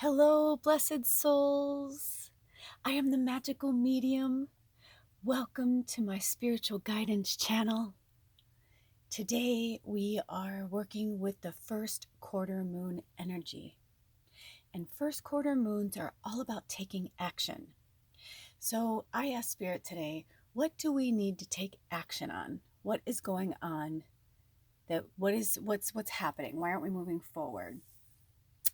Hello, blessed souls. I am the magical medium. Welcome to my spiritual guidance channel. Today we are working with the first quarter moon energy. And first quarter moons are all about taking action. So I asked Spirit today, what do we need to take action on? What is going on? What's happening? Why aren't we moving forward?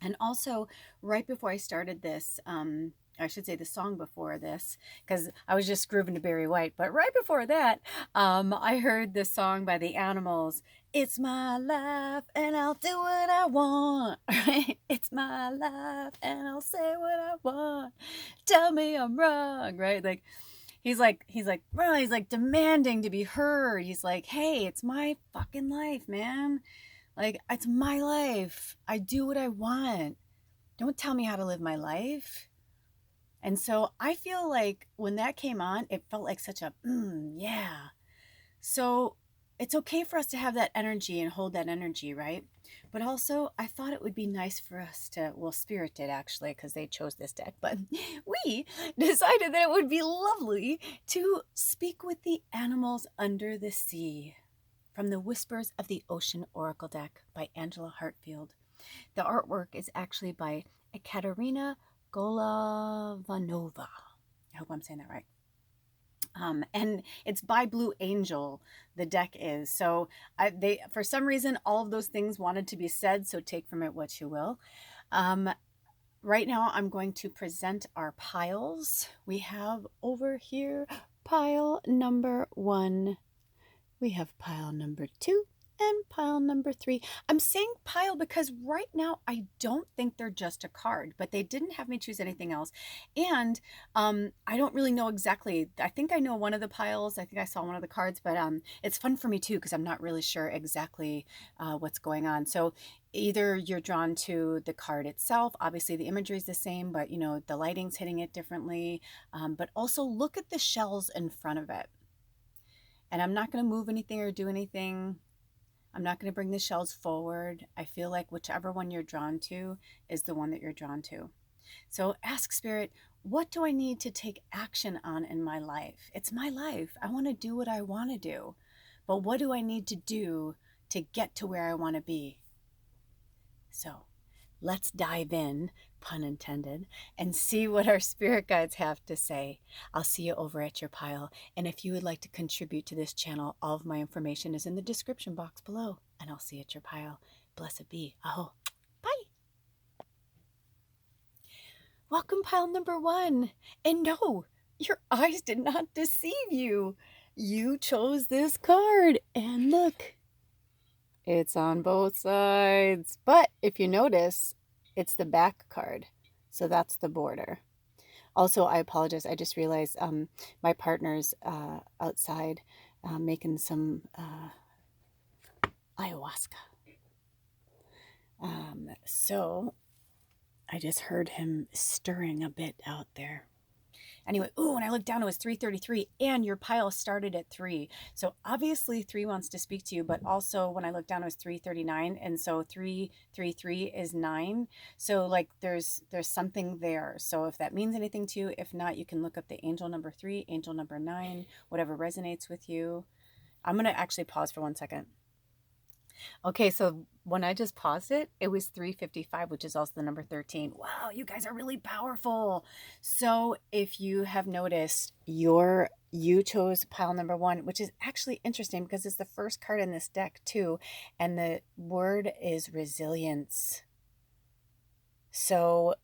And also, right before I started this, I should say the song before this, because I was just grooving to Barry White. But right before that, I heard this song by the Animals. It's my life and I'll do what I want. Right? It's my life and I'll say what I want. Tell me I'm wrong. Right? Like he's like demanding to be heard. He's like, hey, it's my fucking life, man. Like, it's my life. I do what I want. Don't tell me how to live my life. And so I feel like when that came on, it felt like such a, yeah. So it's okay for us to have that energy and hold that energy, right? But also, I thought it would be nice for us to, well, Spirit did actually, because they chose this deck, but we decided that it would be lovely to speak with the animals under the sea. From the Whispers of the Ocean Oracle deck by Angela Hartfield. The artwork is actually by Ekaterina Golovanova. I hope I'm saying that right. And it's by Blue Angel, the deck is. So they, for some reason, all of those things wanted to be said, so take from it what you will. Right now, I'm going to present our piles. We have over here pile number 1. We have pile number 2 and pile number 3. I'm saying pile because right now I don't think they're just a card, but they didn't have me choose anything else. And I don't really know exactly. I think I know one of the piles. I think I saw one of the cards, but it's fun for me too because I'm not really sure exactly what's going on. So either you're drawn to the card itself. Obviously the imagery is the same, but you know, the lighting's hitting it differently. But also look at the shells in front of it. And I'm not going to move anything or do anything. I'm not going to bring the shells forward. I feel like whichever one you're drawn to is the one that you're drawn to. So ask Spirit, what do I need to take action on in my life? It's my life. I want to do what I want to do. But what do I need to do to get to where I want to be? So let's dive in, pun intended, and see what our spirit guides have to say. I'll see you over at your pile. And if you would like to contribute to this channel, all of my information is in the description box below. And I'll see you at your pile. Blessed be. Aho. Bye. Welcome, pile number 1. And no, your eyes did not deceive you. You chose this card. And look, it's on both sides. But if you notice, it's the back card. So that's the border. Also, I apologize. I just realized my partner's outside making some ayahuasca. So I just heard him stirring a bit out there. Anyway, when I looked down, it was 3:33, and your pile started at 3. So obviously 3 wants to speak to you, but also when I looked down, it was 3:39, and so 333 is 9. So like there's something there. So if that means anything to you, if not, you can look up the angel number 3, angel number 9, whatever resonates with you. I'm gonna actually pause for 1 second. Okay, so when I just paused it, it was 355, which is also the number 13. Wow, you guys are really powerful. So if you have noticed, you chose pile number 1, which is actually interesting because it's the first card in this deck too, and the word is resilience. So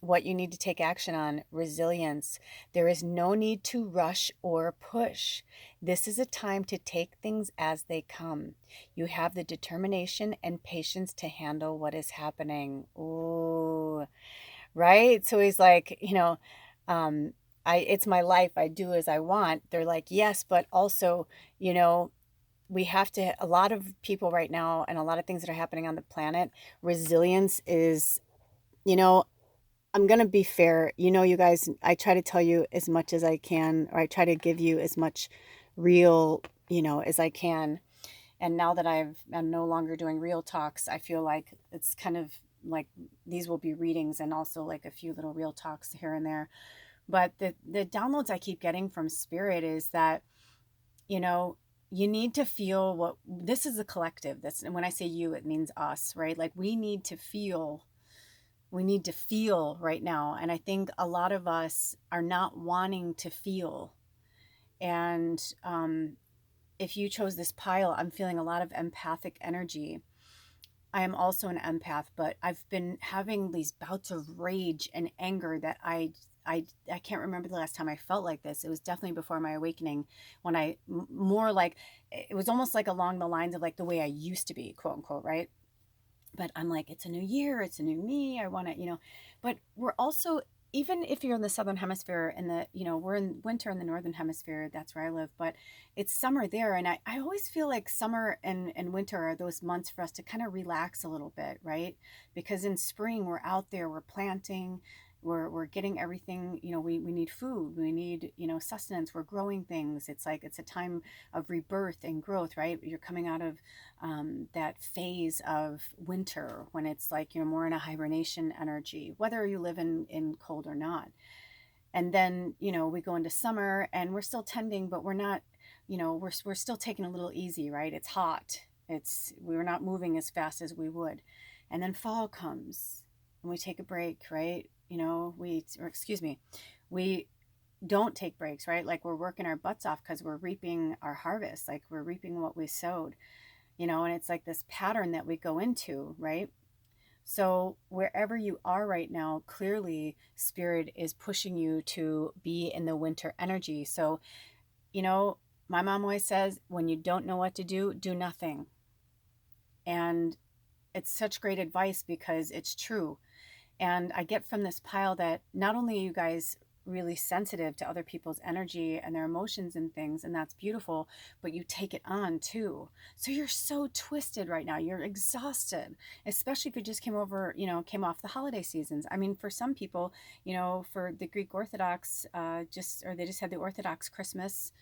what you need to take action on, resilience. There is no need to rush or push. This is a time to take things as they come. You have the determination and patience to handle what is happening. Ooh, right? So he's like, it's my life. I do as I want. They're like, yes, but also, we have to, a lot of people right now and a lot of things that are happening on the planet, resilience is, I'm going to be fair. You guys, I try to tell you as much as I can, or I try to give you as much real, as I can. And now that I'm no longer doing real talks, I feel like it's kind of like these will be readings and also like a few little real talks here and there. But the downloads I keep getting from spirit is that, you know, you need to feel what this is a collective. That's, and when I say you, it means us, right? Like we need to feel right now. And I think a lot of us are not wanting to feel. And if you chose this pile, I'm feeling a lot of empathic energy. I am also an empath, but I've been having these bouts of rage and anger that I can't remember the last time I felt like this. It was definitely before my awakening, when more like, it was almost like along the lines of like the way I used to be, quote unquote, right? But I'm like, it's a new year, it's a new me. I want to, but we're also, even if you're in the southern hemisphere and we're in winter in the northern hemisphere, that's where I live, but it's summer there. And I always feel like summer and winter are those months for us to kind of relax a little bit, right? Because in spring, we're out there, we're planting, we're getting everything, we need food, we need, sustenance, we're growing things. It's like, it's a time of rebirth and growth, right? You're coming out of that phase of winter when it's like, more in a hibernation energy, whether you live in cold or not. And then, we go into summer and we're still tending, but we're not, we're still taking a little easy, right? It's hot. We're not moving as fast as we would. And then fall comes and we take a break, right? We don't take breaks, right? Like we're working our butts off because we're reaping our harvest, like we're reaping what we sowed, and it's like this pattern that we go into, right? So wherever you are right now, clearly spirit is pushing you to be in the winter energy. So, my mom always says, when you don't know what to do, do nothing. And it's such great advice because it's true. And I get from this pile that not only are you guys really sensitive to other people's energy and their emotions and things, and that's beautiful, but you take it on too. So you're so twisted right now. You're exhausted, especially if you just came off the holiday seasons. I mean, for some people, for the Greek Orthodox, they just had the Orthodox Christmas,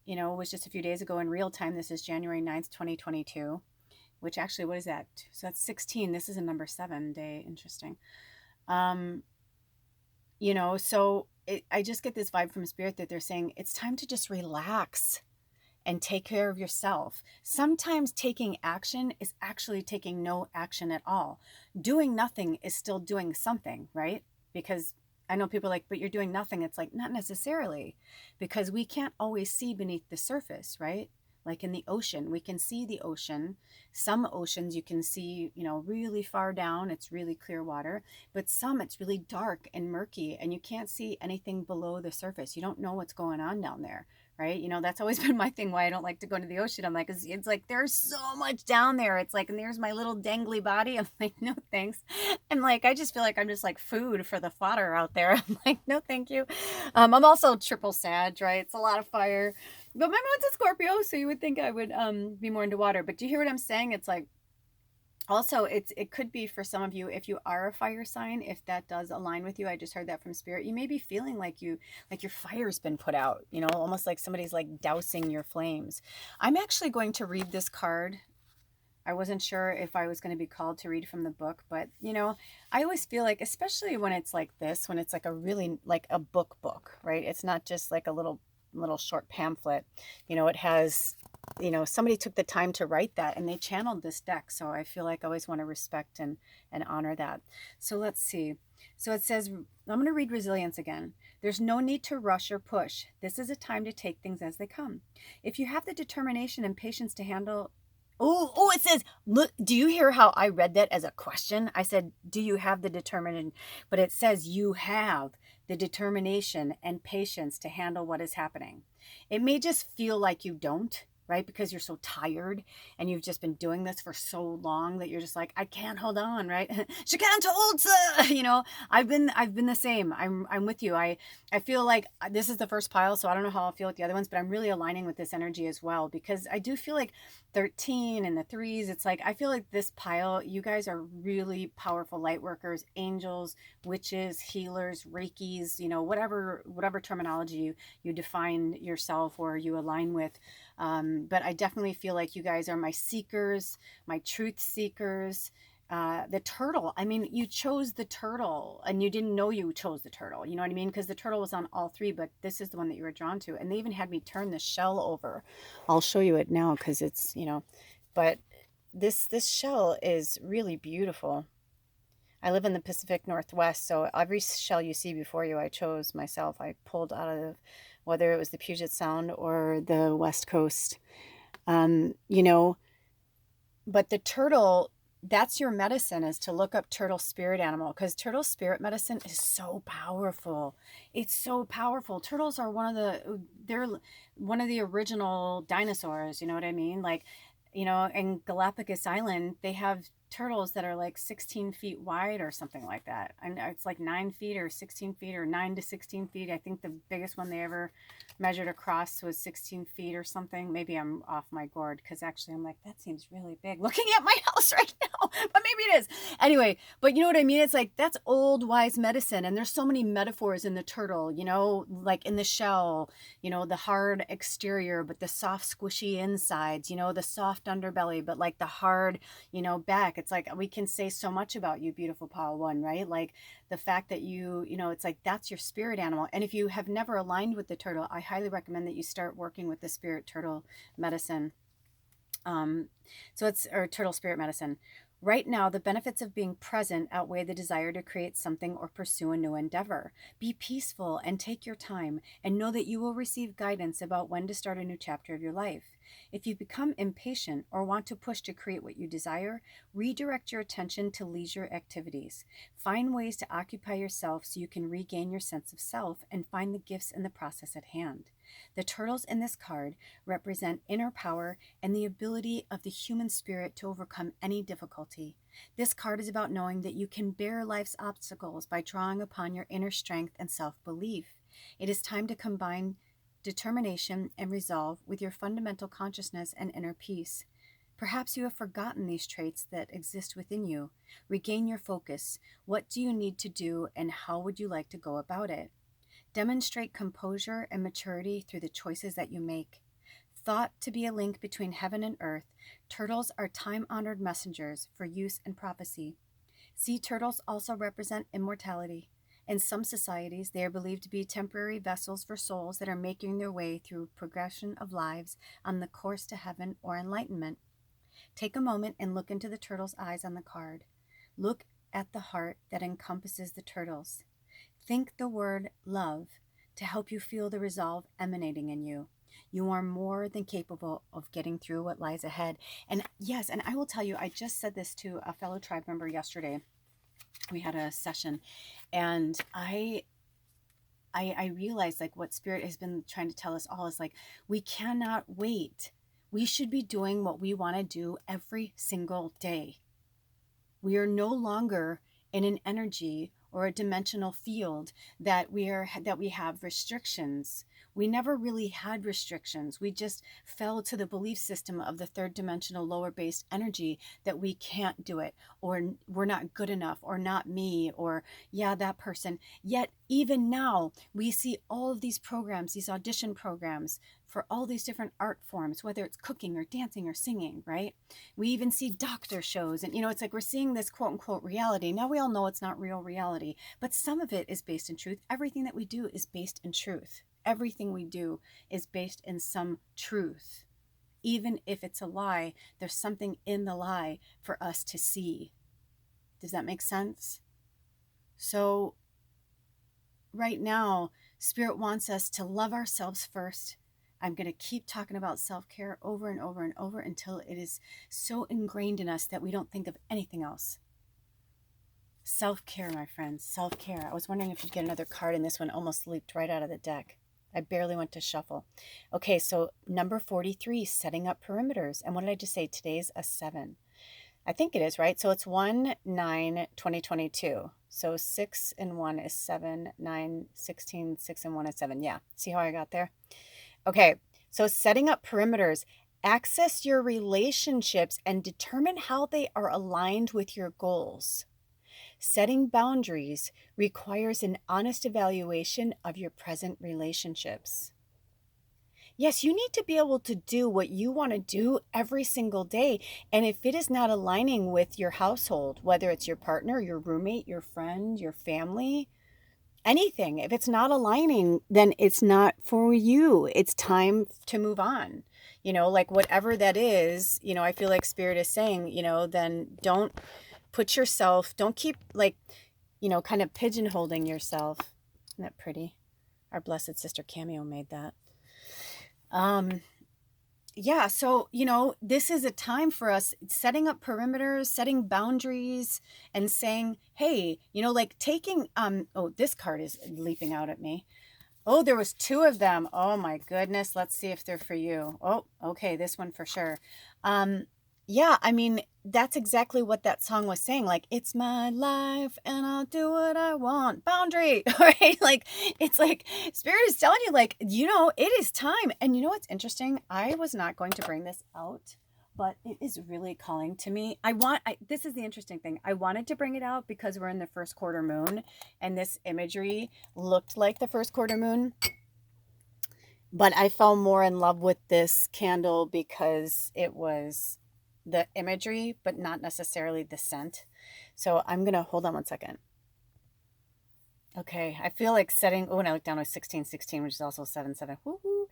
was just a few days ago in real time. This is January 9th, 2022. Which actually, what is that? So that's 16. This is a number 7 day. Interesting. I just get this vibe from spirit that they're saying it's time to just relax and take care of yourself. Sometimes taking action is actually taking no action at all. Doing nothing is still doing something, right? Because I know people are like, but you're doing nothing. It's like, not necessarily, because we can't always see beneath the surface, right? Like in the ocean, we can see the ocean. Some oceans you can see, really far down. It's really clear water. But some, it's really dark and murky and you can't see anything below the surface. You don't know what's going on down there, right? That's always been my thing why I don't like to go into the ocean. I'm like, it's like, there's so much down there. It's like, and there's my little dangly body. I'm like, no, thanks. And like, I just feel like I'm just like food for the fodder out there. I'm like, no, thank you. I'm also triple Sag, right? It's a lot of fire. But my moon's a Scorpio, so you would think I would be more into water. But do you hear what I'm saying? It's like, also it could be for some of you, if you are a fire sign, if that does align with you. I just heard that from spirit. You may be feeling like your fire's been put out, almost like somebody's like dousing your flames. I'm actually going to read this card. I wasn't sure if I was going to be called to read from the book, but I always feel like, especially when it's like this, when it's like a really like a book, right? It's not just like a little short pamphlet. It has, somebody took the time to write that and they channeled this deck. So I feel like I always want to respect and honor that. So let's see. So it says, I'm going to read resilience again. There's no need to rush or push. This is a time to take things as they come. If you have the determination and patience to handle. Oh, it says, look, do you hear how I read that as a question? I said, do you have the determination? But it says you have the determination and patience to handle what is happening. It may just feel like you don't, right? Because you're so tired and you've just been doing this for so long that you're just like, I can't hold on, right? She can't hold, I've been the same. I'm with you. I feel like this is the first pile, so I don't know how I'll feel with the other ones, but I'm really aligning with this energy as well, because I do feel like 13 and the 3s, it's like, I feel like this pile, you guys are really powerful light workers, angels, witches, healers, Reikis, whatever terminology you define yourself or you align with. But I definitely feel like you guys are my seekers, my truth seekers. The turtle. I mean, you chose the turtle and you didn't know you chose the turtle. You know what I mean? Because the turtle was on all three, but this is the one that you were drawn to. And they even had me turn the shell over. I'll show you it now because it's, but this shell is really beautiful. I live in the Pacific Northwest, so every shell you see before you, I chose myself. I pulled out of whether it was the Puget Sound or the West Coast. Um, you know, but the turtle, that's your medicine, is to look up turtle spirit animal, because turtle spirit medicine is so powerful. It's so powerful. Turtles are they're one of the original dinosaurs, you know what I mean? Like, in Galapagos Island, they have turtles that are like 16 feet wide or something like that. And it's like 9 feet or 16 feet or 9 to 16 feet. I think the biggest one they ever measured across was 16 feet or something. Maybe I'm off my gourd, because actually I'm like, that seems really big looking at my house right now, but maybe it is. Anyway, but you know what I mean? It's like, that's old wise medicine. And there's so many metaphors in the turtle, like in the shell, the hard exterior, but the soft, squishy insides, the soft underbelly, but like the hard, back. It's like, we can say so much about you, beautiful Paul One, right? Like the fact that it's like, that's your spirit animal. And if you have never aligned with the turtle, I highly recommend that you start working with the spirit turtle medicine. Or turtle spirit medicine. Right now, the benefits of being present outweigh the desire to create something or pursue a new endeavor. Be peaceful and take your time, and know that you will receive guidance about when to start a new chapter of your life. If you become impatient or want to push to create what you desire, redirect your attention to leisure activities. Find ways to occupy yourself so you can regain your sense of self and find the gifts in the process at hand. The turtles in this card represent inner power and the ability of the human spirit to overcome any difficulty. This card is about knowing that you can bear life's obstacles by drawing upon your inner strength and self-belief. It is time to combine determination and resolve with your fundamental consciousness and inner peace. Perhaps you have forgotten these traits that exist within you. Regain your focus. What do you need to do, and how would you like to go about it? Demonstrate composure and maturity through the choices that you make. Thought to be a link between heaven and earth, turtles are time-honored messengers for use and prophecy. Sea turtles also represent immortality. In some societies, they are believed to be temporary vessels for souls that are making their way through progression of lives on the course to heaven or enlightenment. Take a moment and look into the turtle's eyes on the card. Look at the heart that encompasses the turtles. Think the word love to help you feel the resolve emanating in you. You are more than capable of getting through what lies ahead. And yes, and I will tell you, I just said this to a fellow tribe member yesterday. We had a session, and I realized, like, what Spirit has been trying to tell us all is like, we cannot wait. We should be doing what we want to do every single day. We are no longer in an energy or a dimensional field that we have restrictions. We never really had restrictions. We just fell to the belief system of the third dimensional lower based energy that we can't do it, or we're not good enough, or not me, or yeah, that person. Yet even now we see all of these programs, these audition programs for all these different art forms, whether it's cooking or dancing or singing, right? We even see doctor shows, and it's like we're seeing this quote unquote reality. Now we all know it's not real reality, but some of it is based in truth. Everything that we do is based in truth. Everything we do is based in some truth. Even if it's a lie, there's something in the lie for us to see. Does that make sense? So right now, Spirit wants us to love ourselves first. I'm going to keep talking about self-care over and over and over until it is so ingrained in us that we don't think of anything else. Self-care, my friends, self-care. I was wondering if you'd get another card, and this one almost leaped right out of the deck. I barely went to shuffle. Okay, so number 43, setting up perimeters. And what did I just say? Today's a 7. I think it is, right? So it's 1-9-2022. So 6 and 1 is 7, 9, 16, 6 and 1 is 7. Yeah, see how I got there? Okay, so setting up perimeters. Access your relationships and determine how they are aligned with your goals. Setting boundaries requires an honest evaluation of your present relationships. Yes, you need to be able to do what you want to do every single day. And if it is not aligning with your household, whether it's your partner, your roommate, your friend, your family, anything, if it's not aligning, then it's not for you. It's time to move on. Like whatever that is, I feel like Spirit is saying, then don't don't keep like, kind of pigeonholing yourself. Isn't that pretty? Our blessed sister Cameo made that. Yeah, so this is a time for us setting up perimeters, setting boundaries, and saying, hey, like taking oh, this card is leaping out at me. Oh, there was two of them. Oh my goodness. Let's see if they're for you. Oh, okay, this one for sure. Yeah, I mean, that's exactly what that song was saying. Like, it's my life and I'll do what I want. Boundary, right? Like, it's like Spirit is telling you, like, it is time. And you know what's interesting? I was not going to bring this out, but it is really calling to me. This is the interesting thing. I wanted to bring it out because we're in the first quarter moon and this imagery looked like the first quarter moon. But I fell more in love with this candle because it was the imagery, but not necessarily the scent. So I'm going to hold on one second. Okay, I feel like setting, oh, and I look down to 1616, which is also 7-7. Woo-hoo.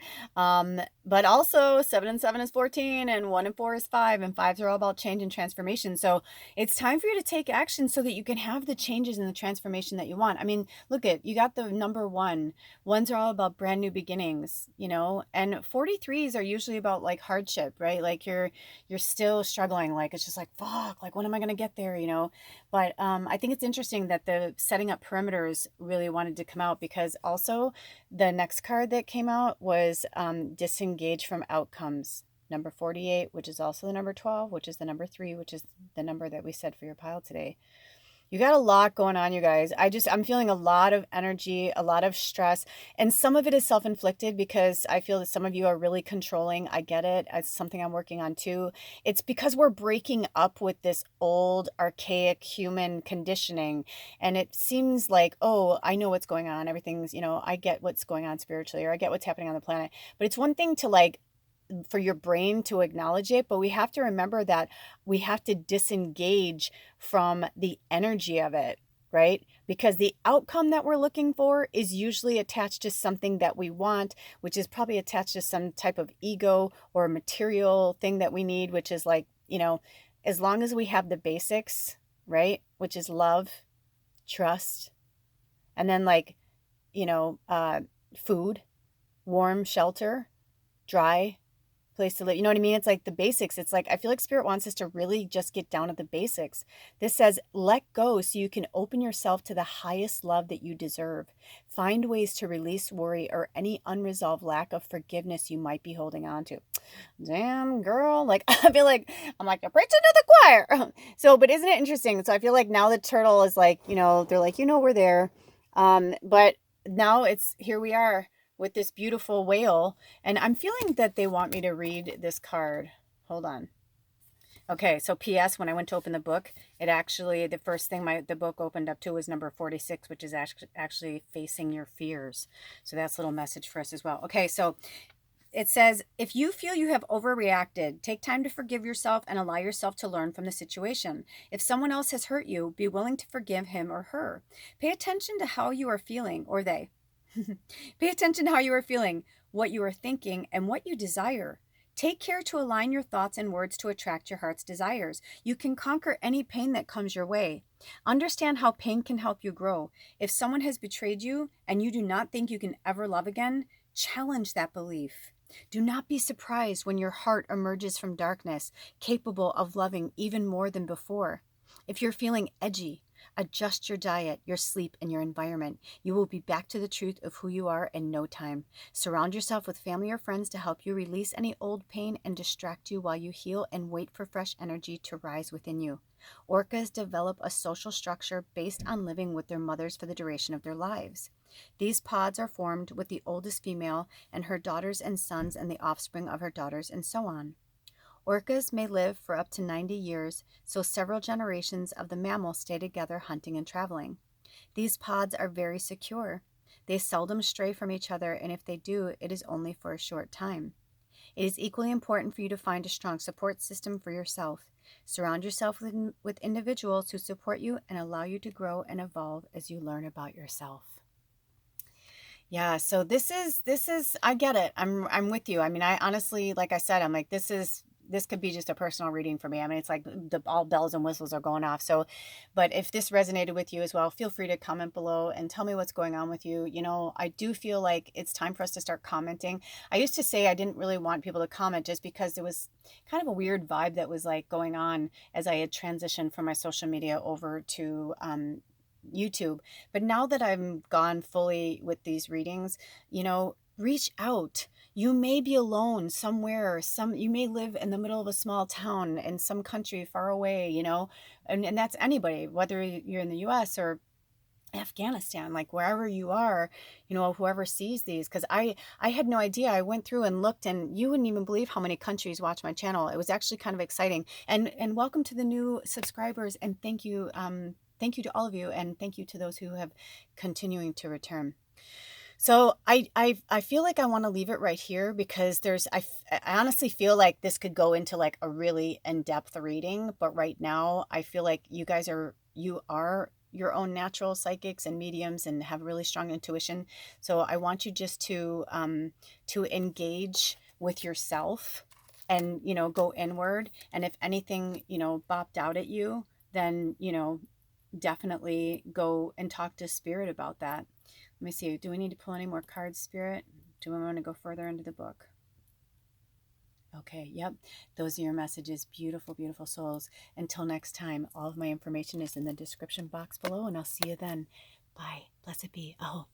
But also 7 and 7 is 14, and 1 and 4 is 5, and 5s are all about change and transformation. So it's time for you to take action so that you can have the changes and the transformation that you want. I mean, look at, you got the number 1. 1s are all about brand new beginnings, and 43s are usually about like hardship, right? Like you're still struggling. Like, it's just like, fuck, like, when am I going to get there? But I think it's interesting that the setting up perimeters really wanted to come out, because also the next card that came out was disengage from outcomes. Number 48, which is also the number 12, which is the number 3, which is the number that we said for your pile today. You got a lot going on, you guys. I'm feeling a lot of energy, a lot of stress, and some of it is self-inflicted because I feel that some of you are really controlling. I get it. It's something I'm working on too. It's because we're breaking up with this old, archaic human conditioning, and it seems like, oh, I know what's going on. Everything's, I get what's going on spiritually, or I get what's happening on the planet. But it's one thing to like for your brain to acknowledge it, but we have to remember that we have to disengage from the energy of it, right? Because the outcome that we're looking for is usually attached to something that we want, which is probably attached to some type of ego or material thing that we need, which is like, as long as we have the basics, right? Which is love, trust, and then like, food, warm shelter, dry place to live. You know what I mean? It's like the basics. It's like, I feel like Spirit wants us to really just get down to the basics. This says, let go so you can open yourself to the highest love that you deserve. Find ways to release worry or any unresolved lack of forgiveness you might be holding on to. Damn, girl. Like, I feel like, I'm like, you're preaching to the choir. So, but isn't it interesting? So I feel like now the turtle is like, they're like, we're there. But now here we are with this beautiful whale, and I'm feeling that they want me to read this card. Hold on. Okay, so P.S. when I went to open the book, it actually, the first thing the book opened up to was number 46, which is actually facing your fears. So that's a little message for us as well. Okay, so it says, if you feel you have overreacted, take time to forgive yourself and allow yourself to learn from the situation. If someone else has hurt you, be willing to forgive him or her. Pay attention to how you are feeling, or they. Pay attention to how you are feeling, what you are thinking, and what you desire. Take care to align your thoughts and words to attract your heart's desires. You can conquer any pain that comes your way. Understand how pain can help you grow. If someone has betrayed you and you do not think you can ever love again, challenge that belief. Do not be surprised when your heart emerges from darkness, capable of loving even more than before. If you're feeling edgy, adjust your diet, your sleep, and your environment. You will be back to the truth of who you are in no time. Surround yourself with family or friends to help you release any old pain and distract you while you heal and wait for fresh energy to rise within you. Orcas develop a social structure based on living with their mothers for the duration of their lives. These pods are formed with the oldest female and her daughters and sons and the offspring of her daughters, and so on. Orcas may live for up to 90 years, so several generations of the mammal stay together hunting and traveling. These pods are very secure. They seldom stray from each other, and if they do, it is only for a short time. It is equally important for you to find a strong support system for yourself. Surround yourself with individuals who support you and allow you to grow and evolve as you learn about yourself. Yeah, so this is I get it. I'm with you. I mean, I honestly, like I said, I'm like this could be just a personal reading for me. I mean, it's like the all bells and whistles are going off. So, but if this resonated with you as well, feel free to comment below and tell me what's going on with you. You know, I do feel like it's time for us to start commenting. I used to say I didn't really want people to comment just because there was kind of a weird vibe that was like going on as I had transitioned from my social media over to YouTube. But now that I'm gone fully with these readings, you know, reach out. You may be alone somewhere. You may live in the middle of a small town in some country far away, you know, and that's anybody, whether you're in the US or Afghanistan, like wherever you are, you know, whoever sees these, because I had no idea. I went through and looked, and you wouldn't even believe how many countries watch my channel. It was actually kind of exciting. And welcome to the new subscribers, and thank you to all of you, and thank you to those who have continuing to return. So I feel like I want to leave it right here because I honestly feel like this could go into like a really in-depth reading, but right now I feel like you are your own natural psychics and mediums and have really strong intuition. So I want you just to engage with yourself and, you know, go inward. And if anything, you know, bopped out at you, then, you know, definitely go and talk to spirit about that. Let me see. Do we need to pull any more cards, Spirit? Do we want to go further into the book? Okay, yep. Those are your messages. Beautiful, beautiful souls. Until next time, all of my information is in the description box below, and I'll see you then. Bye. Blessed be. Oh,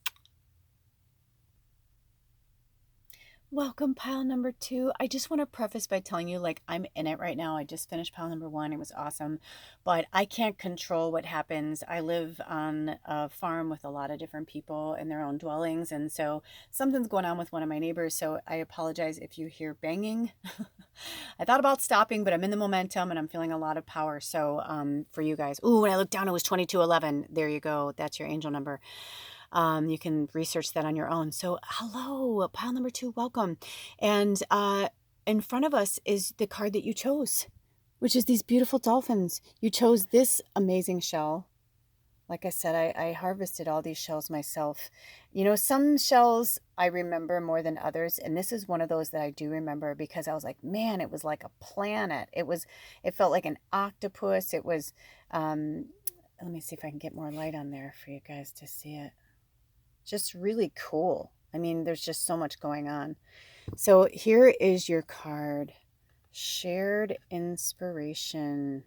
welcome, pile number 2. I just want to preface by telling you, like, I'm in it right now. I just finished pile number 1. It was awesome, but I can't control what happens. I live on a farm with a lot of different people in their own dwellings, and so something's going on with one of my neighbors, so I apologize if you hear banging. I thought about stopping, but I'm in the momentum, and I'm feeling a lot of power, so for you guys. Ooh, when I looked down, it was 2211. There you go. That's your angel number. You can research that on your own. So hello, pile number 2, welcome. And in front of us is the card that you chose, which is these beautiful dolphins. You chose this amazing shell. Like I said, I harvested all these shells myself. You know, some shells I remember more than others. And this is one of those that I do remember because I was like, man, it was like a planet. It felt like an octopus. It was, let me see if I can get more light on there for you guys to see it. Just really cool. I mean, there's just so much going on. So here is your card. Shared inspiration.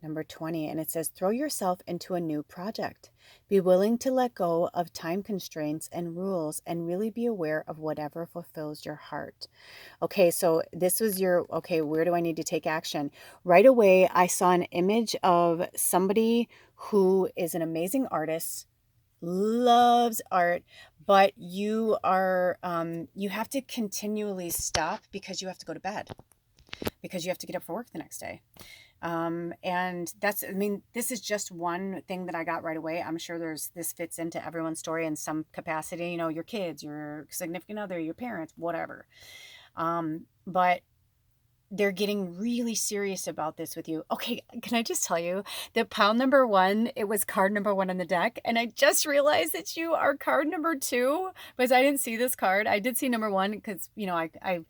Number 20. And it says, throw yourself into a new project. Be willing to let go of time constraints and rules and really be aware of whatever fulfills your heart. Okay, so this was okay, where do I need to take action? Right away, I saw an image of somebody who is an amazing artist, loves art, but you have to continually stop because you have to go to bed, because you have to get up for work the next day. And I mean, this is just one thing that I got right away. I'm sure this fits into everyone's story in some capacity, you know, your kids, your significant other, your parents, whatever. But they're getting really serious about this with you. Okay, can I just tell you that pile number 1, it was card number 1 on the deck, and I just realized that you are card number 2 because I didn't see this card. I did see number 1 because, you know, I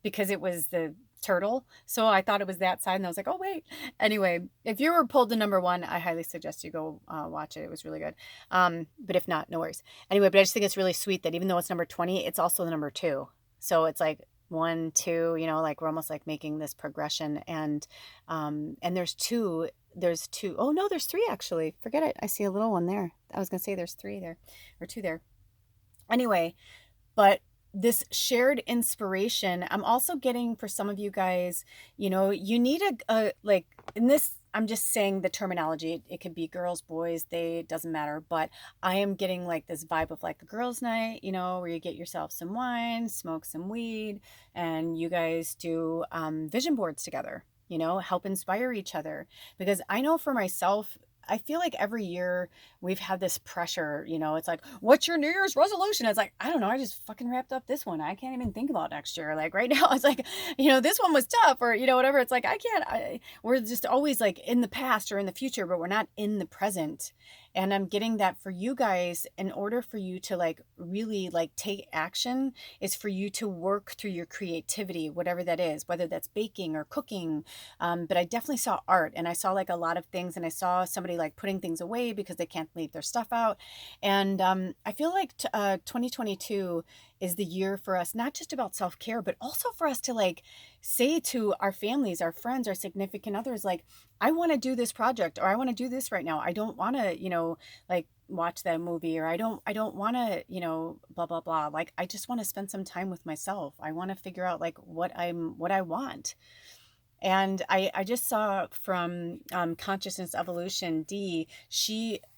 because it was the turtle, so I thought it was that side, and I was like, oh wait. Anyway, if you were pulled to number 1, I highly suggest you go watch it. It was really good. But if not, no worries. Anyway, but I just think it's really sweet that even though it's number 20, it's also the number 2. So it's like 1, 2, you know, like we're almost like making this progression. And there's two. Oh no, there's 3 actually. Forget it. I see a little one there. I was gonna say there's 3 there or 2 there. Anyway, but this shared inspiration, I'm also getting for some of you guys, you know, you need a like in this, I'm just saying the terminology. It could be girls, boys, they, it doesn't matter. But I am getting like this vibe of like a girls' night, you know, where you get yourself some wine, smoke some weed, and you guys do vision boards together, you know, help inspire each other. Because I know for myself, I feel like every year we've had this pressure, it's like, what's your New Year's resolution? It's like, I don't know. I just fucking wrapped up this one. I can't even think about next year. Like right now, it's like, this one was tough or, whatever. It's like, we're just always like in the past or in the future, but we're not in the present. And I'm getting that for you guys, in order for you to like really like take action, is for you to work through your creativity, whatever that is, whether that's baking or cooking. But I definitely saw art, and I saw like a lot of things, and I saw somebody like putting things away because they can't leave their stuff out. And I feel like 2022 is the year for us, not just about self-care, but also for us to like say to our families, our friends, our significant others, like, I want to do this project, or I want to do this right now. I don't want to, like watch that movie, or I don't want to, blah, blah, blah. Like, I just want to spend some time with myself. I want to figure out like what I want. And I just saw from Consciousness Evolution D,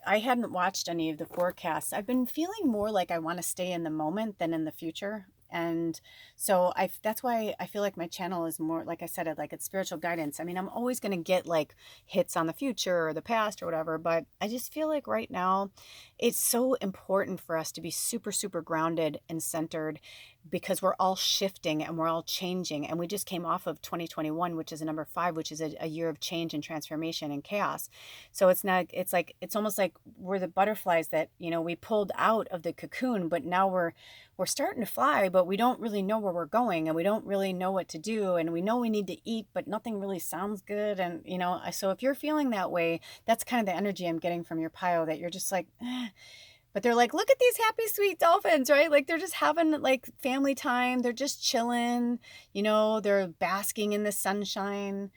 I hadn't watched any of the forecasts. I've been feeling more like I want to stay in the moment than in the future. And so that's why I feel like my channel is more, like I said, like it's spiritual guidance. I mean, I'm always going to get like hits on the future or the past or whatever, but I just feel like right now it's so important for us to be super, super grounded and centered, because we're all shifting and we're all changing. And we just came off of 2021, which is a number 5, which is a year of change and transformation and chaos. So it's almost like we're the butterflies that, we pulled out of the cocoon, but now we're starting to fly, but we don't really know where we're going, and we don't really know what to do. And we know we need to eat, but nothing really sounds good. And, so if you're feeling that way, that's kind of the energy I'm getting from your pile, that you're just like, but they're like, look at these happy, sweet dolphins, right? Like they're just having like family time. They're just chilling, they're basking in the sunshine.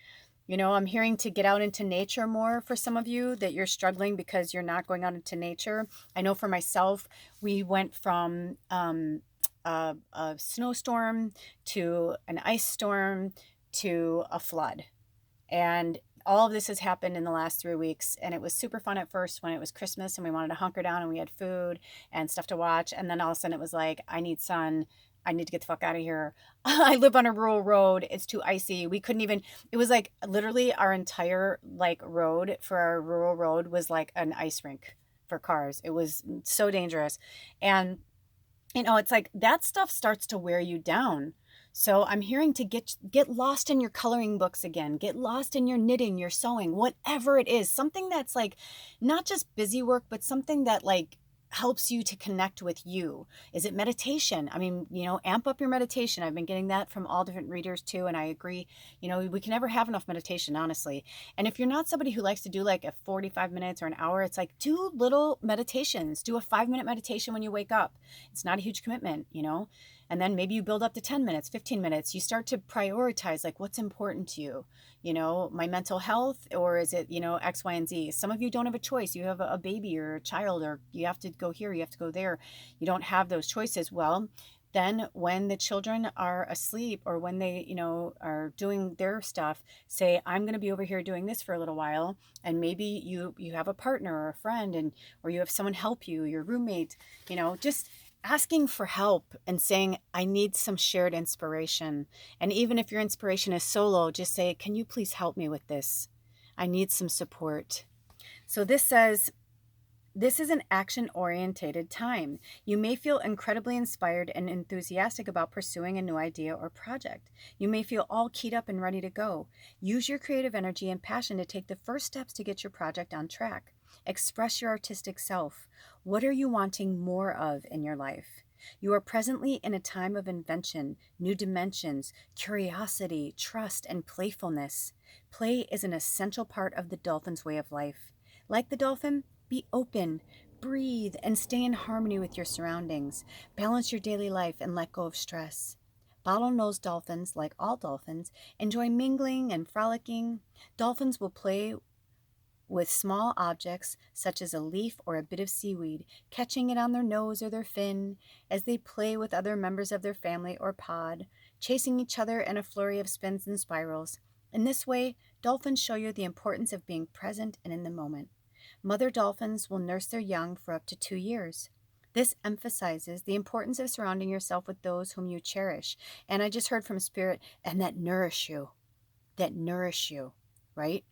I'm hearing to get out into nature more for some of you, that you're struggling because you're not going out into nature. I know for myself, we went from a snowstorm to an ice storm to a flood. And all of this has happened in the last 3 weeks. And it was super fun at first when it was Christmas and we wanted to hunker down and we had food and stuff to watch. And then all of a sudden it was like, I need sun. I need to get the fuck out of here. I live on a rural road. It's too icy. We couldn't even, it was like literally our entire like road for our rural road was like an ice rink for cars. It was so dangerous. And it's like that stuff starts to wear you down. So I'm hearing to get lost in your coloring books again, get lost in your knitting, your sewing, whatever it is, something that's like not just busy work, but something that like helps you to connect with you. Is it meditation? I mean, amp up your meditation. I've been getting that from all different readers too. And I agree, we can never have enough meditation, honestly. And if you're not somebody who likes to do like a 45 minutes or an hour, it's like do little meditations, do a 5-minute meditation when you wake up. It's not a huge commitment, and then maybe you build up to 10 minutes, 15 minutes. You start to prioritize like what's important to you, my mental health, or is it, X, Y, and Z. Some of you don't have a choice. You have a baby or a child, or you have to go here, you have to go there. You don't have those choices. Well, then when the children are asleep, or when they, are doing their stuff, say, I'm going to be over here doing this for a little while. And maybe you have a partner or a friend, or you have someone help you, your roommate, just asking for help and saying, I need some shared inspiration. And even if your inspiration is solo, just say, can you please help me with this? I need some support. So this says, this is an action-orientated time. You may feel incredibly inspired and enthusiastic about pursuing a new idea or project. You may feel all keyed up and ready to go. Use your creative energy and passion to take the first steps to get your project on track. Express your artistic self. What are you wanting more of in your life? You are presently in a time of invention, new dimensions, curiosity, trust, and playfulness. Play is an essential part of the dolphin's way of life. Like the dolphin, be open, breathe, and stay in harmony with your surroundings. Balance your daily life and let go of stress. Bottlenose dolphins, like all dolphins, enjoy mingling and frolicking. Dolphins will play with small objects such as a leaf or a bit of seaweed, catching it on their nose or their fin, as they play with other members of their family or pod, chasing each other in a flurry of spins and spirals. In this way, dolphins show you the importance of being present and in the moment. Mother dolphins will nurse their young for up to 2 years. This emphasizes the importance of surrounding yourself with those whom you cherish. And I just heard from Spirit, and that nourish you, right?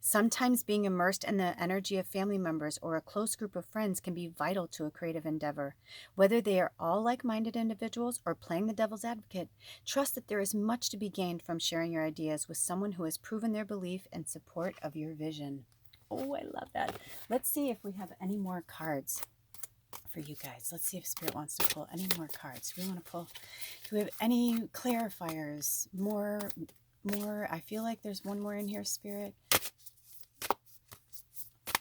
Sometimes being immersed in the energy of family members or a close group of friends can be vital to a creative endeavor. Whether they are all like-minded individuals or playing the devil's advocate, trust that there is much to be gained from sharing your ideas with someone who has proven their belief and support of your vision. Oh, I love that. Let's see if we have any more cards for you guys. Let's see if Spirit wants to pull any more cards. We want to pull, do we have any clarifiers? More. I feel like there's one more in here, Spirit.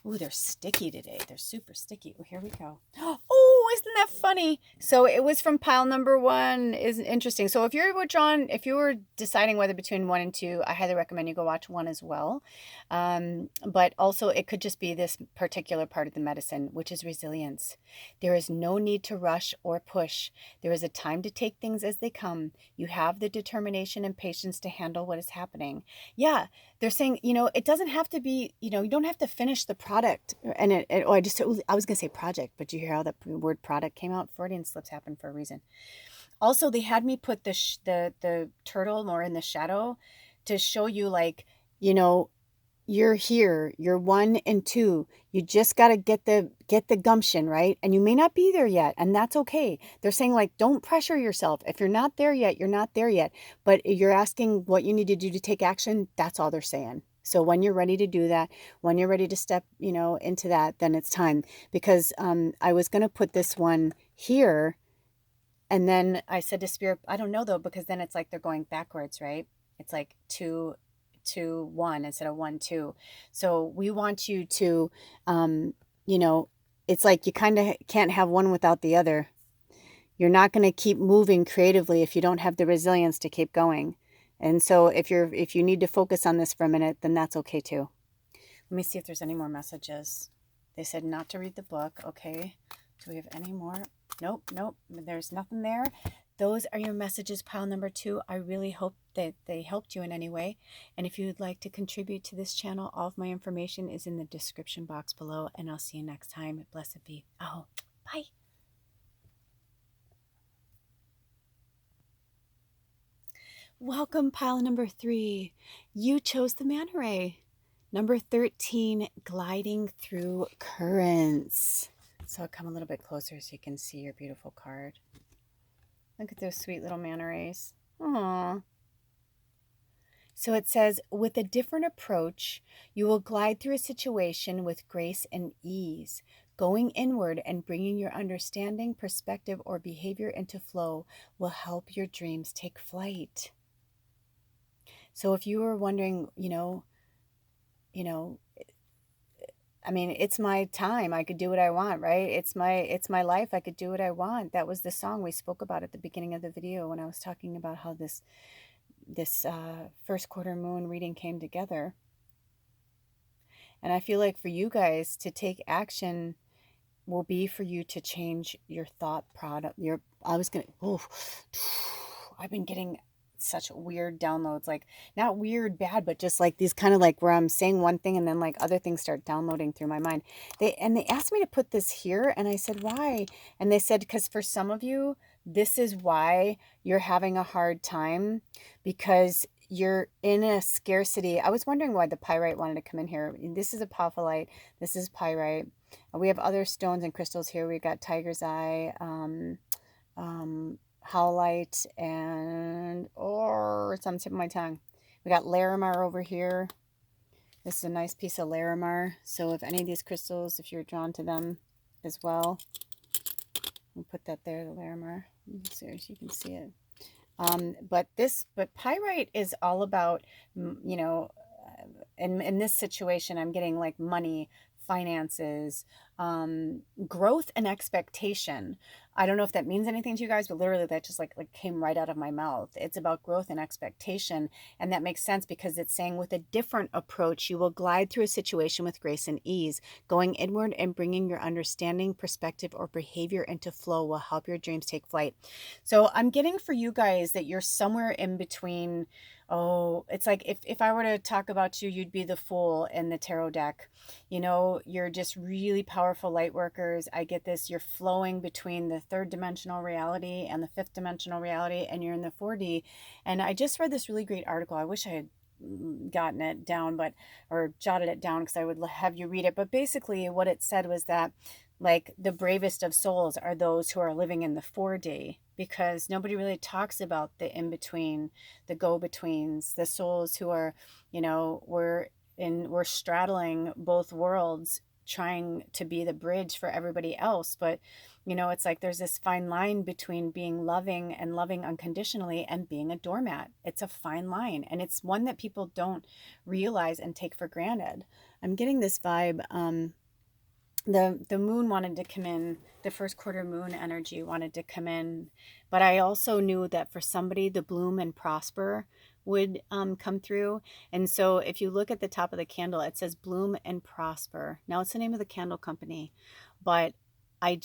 Ooh, they're sticky today. They're super sticky. Oh, here we go. Oh, isn't that funny? So it was from pile number 1. Is interesting. So if you were deciding whether between 1 and 2, I highly recommend you go watch 1 as well. But also it could just be this particular part of the medicine, which is resilience. There is no need to rush or push. There is a time to take things as they come. You have the determination and patience to handle what is happening. Yeah, they're saying, it doesn't have to be, you don't have to finish the product. And I was going to say project, but you hear how the word product came out? Freudian slips happen for a reason. Also, they had me put the turtle more in the shadow to show you, like, you're here, you're 1 and 2. You just got to get the gumption, right? And you may not be there yet, and that's okay. They're saying, like, don't pressure yourself. If you're not there yet, you're not there yet. But you're asking what you need to do to take action. That's all they're saying. So when you're ready to do that, when you're ready to step, into that, then it's time. Because I was going to put this one here, and then I said to Spirit, I don't know though, because then it's like they're going backwards, right? It's like 2, 2, 1 instead of 1, 2. So we want you to, it's like you kind of can't have one without the other. You're not going to keep moving creatively if you don't have the resilience to keep going. And so if you need to focus on this for a minute, then that's okay too. Let me see if there's any more messages. They said not to read the book. Okay. Do we have any more? Nope. There's nothing there. Those are your messages, pile number 2. I really hope that they helped you in any way. And if you would like to contribute to this channel, all of my information is in the description box below. And I'll see you next time. Blessed be. Oh, bye. Welcome, pile number 3. You chose the manta ray. Number 13, gliding through currents. So I'll come a little bit closer so you can see your beautiful card. Look at those sweet little manta rays. Aww. So it says, with a different approach, you will glide through a situation with grace and ease. Going inward and bringing your understanding, perspective, or behavior into flow will help your dreams take flight. So if you were wondering, I mean, it's my time. I could do what I want, right? It's my life. I could do what I want. That was the song we spoke about at the beginning of the video when I was talking about how this first quarter moon reading came together. And I feel like for you guys to take action will be for you to change your thought product. I've been getting such weird downloads, like not weird bad, but just like these kind of like where I'm saying one thing and then like other things start downloading through my mind. They asked me to put this here, and I said, why? And they said, because for some of you, this is why you're having a hard time, because you're in a scarcity. I was wondering why the pyrite wanted to come in here. This is apophyllite. This is pyrite. We have other stones and crystals here. We got tiger's eye, howlite, and it's on the tip of my tongue. We got larimar over here. This is a nice piece of larimar. So if any of these crystals, if you're drawn to them as well, we'll put that there, the larimar. So you can see it. But pyrite is all about, in this situation, I'm getting like money, finances, growth and expectation. I don't know if that means anything to you guys, but literally that just like came right out of my mouth. It's about growth and expectation. And that makes sense because it's saying with a different approach, you will glide through a situation with grace and ease. Going inward and bringing your understanding, perspective, or behavior into flow will help your dreams take flight. So I'm getting for you guys that you're somewhere in between. Oh, it's like if I were to talk about you, you'd be the Fool in the tarot deck. You're just really powerful light workers. I get this. You're flowing between the third dimensional reality and the fifth dimensional reality, and you're in the 4D. And I just read this really great article. I wish I had gotten it down, but, or jotted it down, because I would have you read it. But basically what it said was that, like, the bravest of souls are those who are living in the 4D, because nobody really talks about the in between, the go betweens, the souls who are, we're straddling both worlds, trying to be the bridge for everybody else. But it's like there's this fine line between being loving and loving unconditionally and being a doormat. It's a fine line, and it's one that people don't realize and take for granted. I'm getting this vibe. The moon wanted to come in, the first quarter moon energy wanted to come in, but I also knew that for somebody the bloom and prosper would come through. And so if you look at the top of the candle, it says bloom and prosper. Now, it's the name of the candle company, but I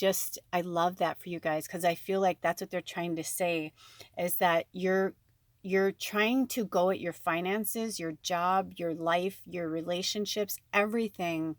love that for you guys, because I feel like that's what they're trying to say, is that you're trying to go at your finances, your job, your life, your relationships, everything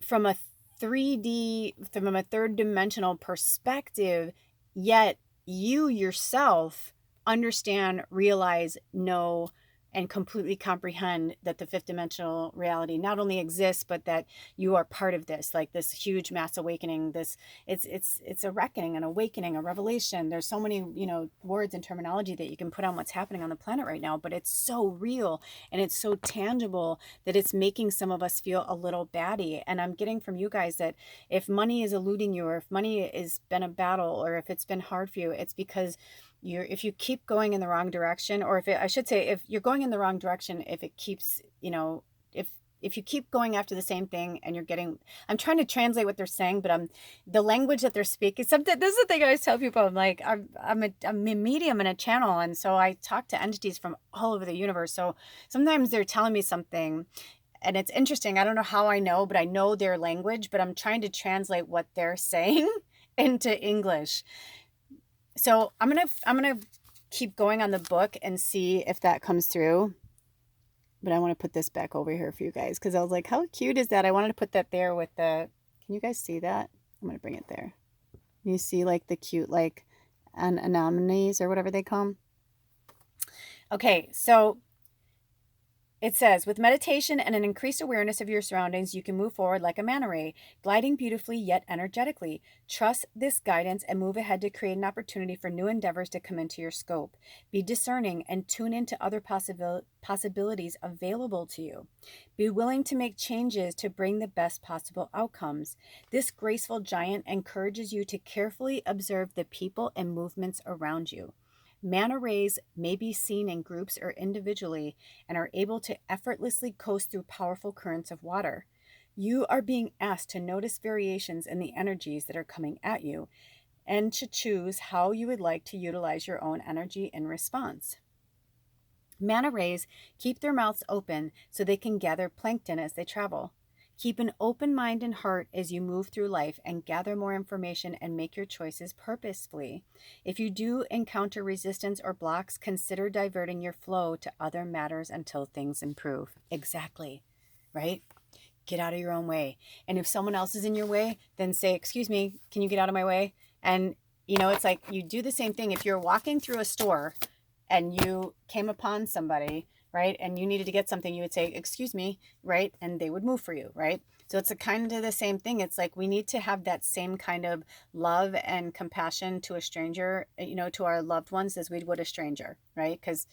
from a 3D, from a third dimensional perspective, yet you yourself understand, realize, know, and completely comprehend that the fifth dimensional reality not only exists, but that you are part of this, like this huge mass awakening. This, it's a reckoning, an awakening, a revelation. There's so many, words and terminology that you can put on what's happening on the planet right now, but it's so real and it's so tangible that it's making some of us feel a little batty. And I'm getting from you guys that if money is eluding you, or if money has been a battle, or if it's been hard for you, it's because if you keep going in the wrong direction, or I should say, if you're going in the wrong direction, if it keeps, if you keep going after the same thing and you're getting, I'm trying to translate what they're saying, but the language that they're speaking, something, this is the thing I always tell people, I'm like, I'm a medium and a channel. And so I talk to entities from all over the universe. So sometimes they're telling me something and it's interesting. I don't know how I know, but I know their language, but I'm trying to translate what they're saying into English. So I'm gonna keep going on the book and see if that comes through. But I want to put this back over here for you guys, because I was like, how cute is that? I wanted to put that there with the, can you guys see that? I'm gonna bring it there. You see like the cute, like anemones or whatever they call them. Okay, so it says, with meditation and an increased awareness of your surroundings, you can move forward like a manta ray, gliding beautifully yet energetically. Trust this guidance and move ahead to create an opportunity for new endeavors to come into your scope. Be discerning and tune into other possibilities available to you. Be willing to make changes to bring the best possible outcomes. This graceful giant encourages you to carefully observe the people and movements around you. Manta rays may be seen in groups or individually and are able to effortlessly coast through powerful currents of water. You are being asked to notice variations in the energies that are coming at you and to choose how you would like to utilize your own energy in response. Manta rays keep their mouths open so they can gather plankton as they travel. Keep an open mind and heart as you move through life and gather more information and make your choices purposefully. If you do encounter resistance or blocks, consider diverting your flow to other matters until things improve. Exactly, right? Get out of your own way. And if someone else is in your way, then say, excuse me, can you get out of my way? And, it's like you do the same thing. If you're walking through a store and you came upon somebody, right, and you needed to get something, you would say, excuse me, right, and they would move for you, right? So it's a kind of the same thing. It's like we need to have that same kind of love and compassion to a stranger, to our loved ones, as we would a stranger, right? Because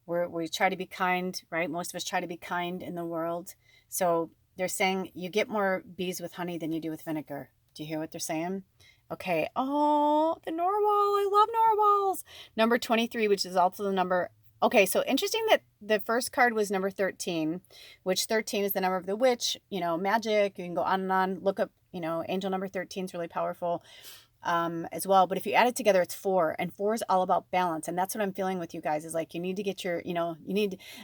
we try to be kind, right? Most of us try to be kind in the world. So they're saying you get more bees with honey than you do with vinegar. Do you hear what they're saying? Okay. Oh, the narwhal. I love narwhals. Number 23, which is also the number. Okay, so interesting that the first card was number 13, which 13 is the number of the witch, magic. You can go on and on. Look up, angel number 13 is really powerful as well. But if you add it together, it's 4, and 4 is all about balance. And that's what I'm feeling with you guys, is like, you need to get your,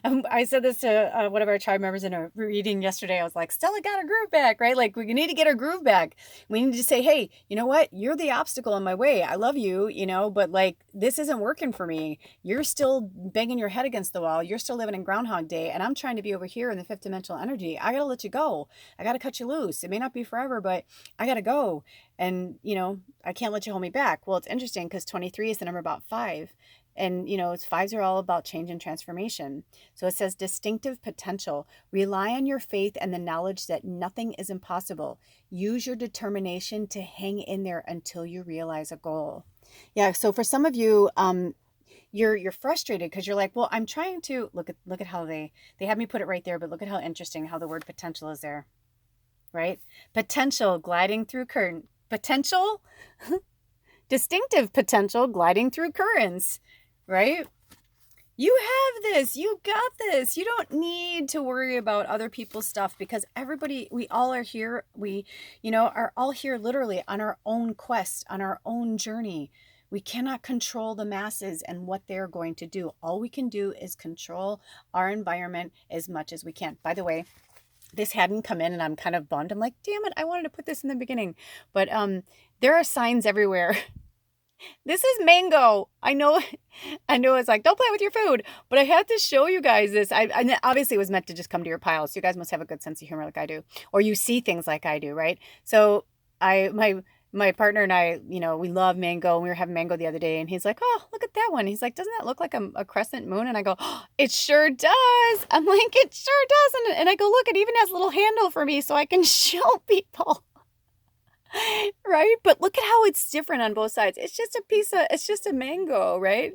I said this to one of our tribe members in a reading yesterday. I was like, Stella got her groove back, right? Like, we need to get her groove back. We need to say, hey, you know what? You're the obstacle in my way. I love you, but like, this isn't working for me. You're still banging your head against the wall. You're still living in Groundhog Day. And I'm trying to be over here in the fifth dimensional energy. I got to let you go. I got to cut you loose. It may not be forever, but I got to go. And, I can't let you hold me back. Well, it's interesting because 23 is the number about 5. And, fives are all about change and transformation. So it says distinctive potential. Rely on your faith and the knowledge that nothing is impossible. Use your determination to hang in there until you realize a goal. Yeah. So for some of you, you're frustrated because you're like, well, I'm trying to look at how they have me put it right there, but look at how interesting how the word potential is there, right? Potential gliding through current potential, distinctive potential gliding through currents, right? You have this, you got this. You don't need to worry about other people's stuff because everybody, we all are here. We, are all here literally on our own quest, on our own journey. We cannot control the masses and what they're going to do. All we can do is control our environment as much as we can. By the way, this hadn't come in and I'm kind of bummed. I'm like, damn it, I wanted to put this in the beginning. But there are signs everywhere. This is mango. I know it's like, don't play with your food, but I had to show you guys this. I obviously it was meant to just come to your pile. So you guys must have a good sense of humor like I do, or you see things like I do, right? So my partner and I, we love mango. And we were having mango the other day and he's like, oh, look at that one. He's like, doesn't that look like a crescent moon? And I go, oh, it sure does. I'm like, it sure does. And I go, look, it even has a little handle for me so I can show people. Right? But look at how it's different on both sides. It's just a mango, right?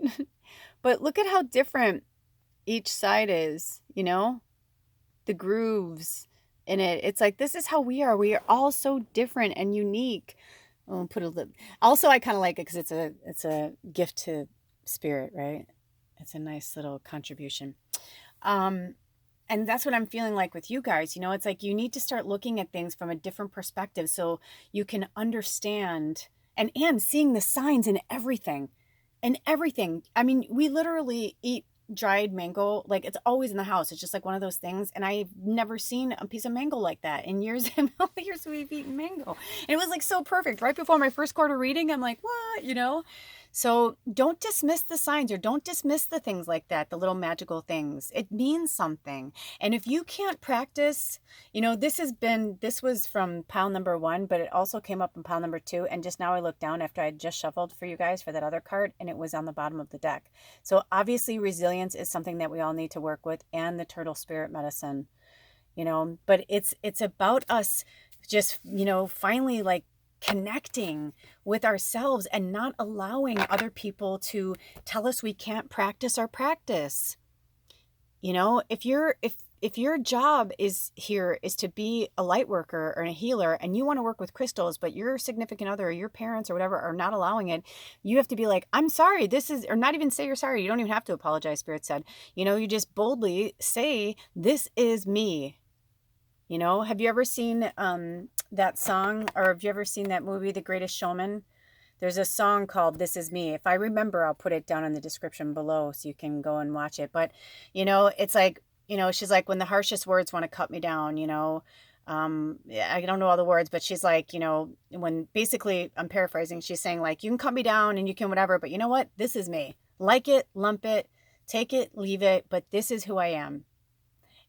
But look at how different each side is, the grooves in it. It's like, this is how we are. We are all so different and unique. I'll put a lip. Also, I kind of like it because it's a gift to spirit, right? It's a nice little contribution. And that's what I'm feeling like with you guys. It's like you need to start looking at things from a different perspective so you can understand and seeing the signs in everything. In everything. I mean, we literally eat dried mango. Like it's always in the house. It's just like one of those things. And I've never seen a piece of mango like that in years and all the years we've eaten mango. And it was like so perfect. Right before my first quarter reading, I'm like, what? So don't dismiss the signs or don't dismiss the things like that, the little magical things. It means something. And if you can't practice, this was from pile number 1, but it also came up in pile number 2. And just now I looked down after I had just shuffled for you guys for that other card and it was on the bottom of the deck. So obviously resilience is something that we all need to work with, and the turtle spirit medicine, but it's about us just, finally like connecting with ourselves and not allowing other people to tell us we can't practice our practice. If your job is to be a light worker or a healer and you want to work with crystals, but your significant other or your parents or whatever are not allowing it, you have to be like, I'm sorry, or not even say you're sorry. You don't even have to apologize, Spirit said. You just boldly say, this is me. Have you ever seen that song, or have you ever seen that movie, The Greatest Showman? There's a song called This Is Me. If I remember, I'll put it down in the description below so you can go and watch it. But, it's like, she's like, when the harshest words want to cut me down, I don't know all the words, but she's like, when basically, I'm paraphrasing, she's saying like, you can cut me down and you can whatever, but you know what? This is me. Like it, lump it, take it, leave it, but this is who I am.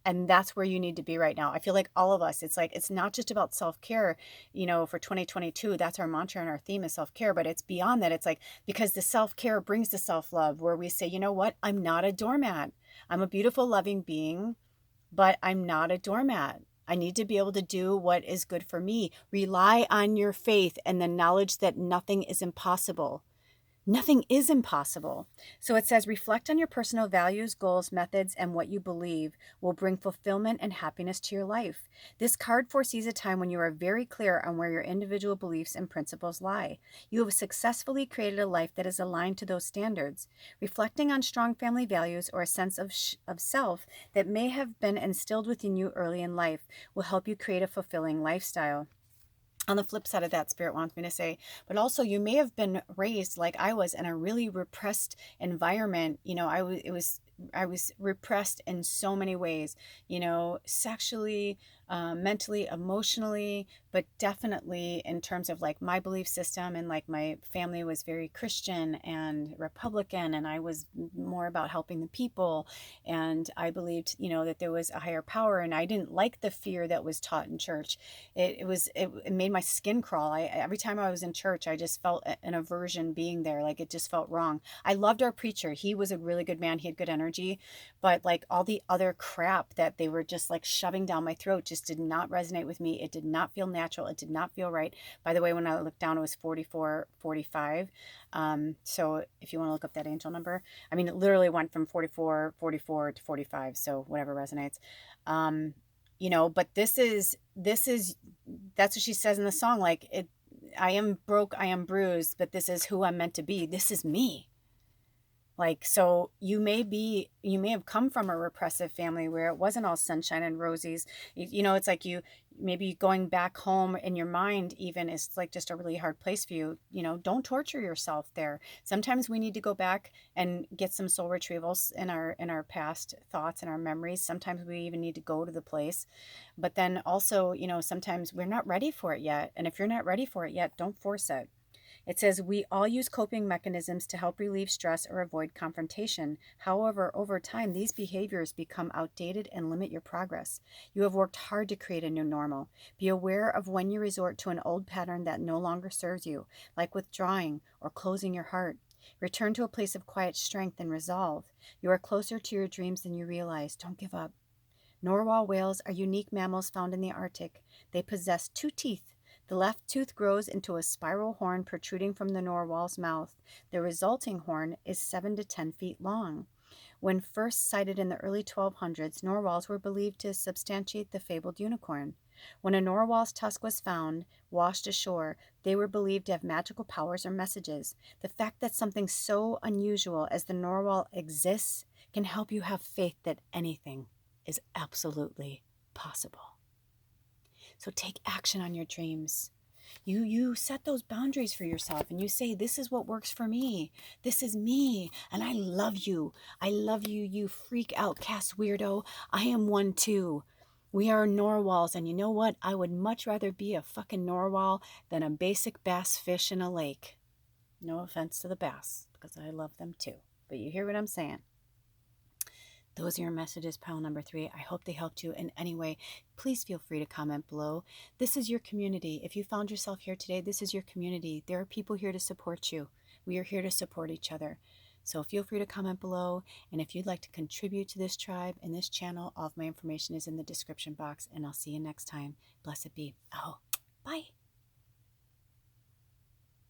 And that's where you need to be right now. I feel like all of us, it's like, it's not just about self-care, for 2022, that's our mantra and our theme is self-care, but it's beyond that. It's like, because the self-care brings the self-love where we say, you know what? I'm not a doormat. I'm a beautiful, loving being, but I'm not a doormat. I need to be able to do what is good for me. Rely on your faith and the knowledge that nothing is impossible. Nothing is impossible. So it says, reflect on your personal values, goals, methods, and what you believe will bring fulfillment and happiness to your life. This card foresees a time when you are very clear on where your individual beliefs and principles lie. You have successfully created a life that is aligned to those standards. Reflecting on strong family values or a sense of self that may have been instilled within you early in life will help you create a fulfilling lifestyle. On the flip side of that, Spirit wants me to say, but also you may have been raised like I was in a really repressed environment. I was repressed in so many ways, sexually, mentally, emotionally, but definitely in terms of like my belief system, and like my family was very Christian and Republican, and I was more about helping the people, and I believed, that there was a higher power, and I didn't like the fear that was taught in church. It made my skin crawl. Every time I was in church, I just felt an aversion being there. Like it just felt wrong. I loved our preacher. He was a really good man. He had good energy, but like all the other crap that they were just like shoving down my throat just did not resonate with me. It did not feel natural. It did not feel right. By the way, when I looked down, it was 4445. So if you want to look up that angel number, I mean, it literally went from 44 to 45. So whatever resonates. But that's what she says in the song. Like I am broke, I am bruised, but this is who I'm meant to be. This is me. Like, so you may have come from a repressive family where it wasn't all sunshine and roses. It's like maybe going back home in your mind even is like just a really hard place for you. Don't torture yourself there. Sometimes we need to go back and get some soul retrievals in our past thoughts and our memories. Sometimes we even need to go to the place. But then also, sometimes we're not ready for it yet. And if you're not ready for it yet, don't force it. It says, we all use coping mechanisms to help relieve stress or avoid confrontation. However, over time, these behaviors become outdated and limit your progress. You have worked hard to create a new normal. Be aware of when you resort to an old pattern that no longer serves you, like withdrawing or closing your heart. Return to a place of quiet strength and resolve. You are closer to your dreams than you realize. Don't give up. Narwhal whales are unique mammals found in the Arctic. They possess 2 teeth. The left tooth grows into a spiral horn protruding from the narwhal's mouth. The resulting horn is 7 to 10 feet long. When first sighted in the early 1200s, narwhals were believed to substantiate the fabled unicorn. When a narwhal's tusk was found, washed ashore, they were believed to have magical powers or messages. The fact that something so unusual as the narwhal exists can help you have faith that anything is absolutely possible. So take action on your dreams. You set those boundaries for yourself and you say, this is what works for me. This is me. And I love you. I love you, you freak outcast weirdo. I am one too. We are narwhals. And you know what? I would much rather be a fucking narwhal than a basic bass fish in a lake. No offense to the bass, because I love them too. But you hear what I'm saying? Those are your messages, pile number 3. I hope they helped you in any way. Please feel free to comment below. This is your community. If you found yourself here today, this is your community. There are people here to support you. We are here to support each other. So feel free to comment below. And if you'd like to contribute to this tribe and this channel, all of my information is in the description box. And I'll see you next time. Blessed be. Oh, bye.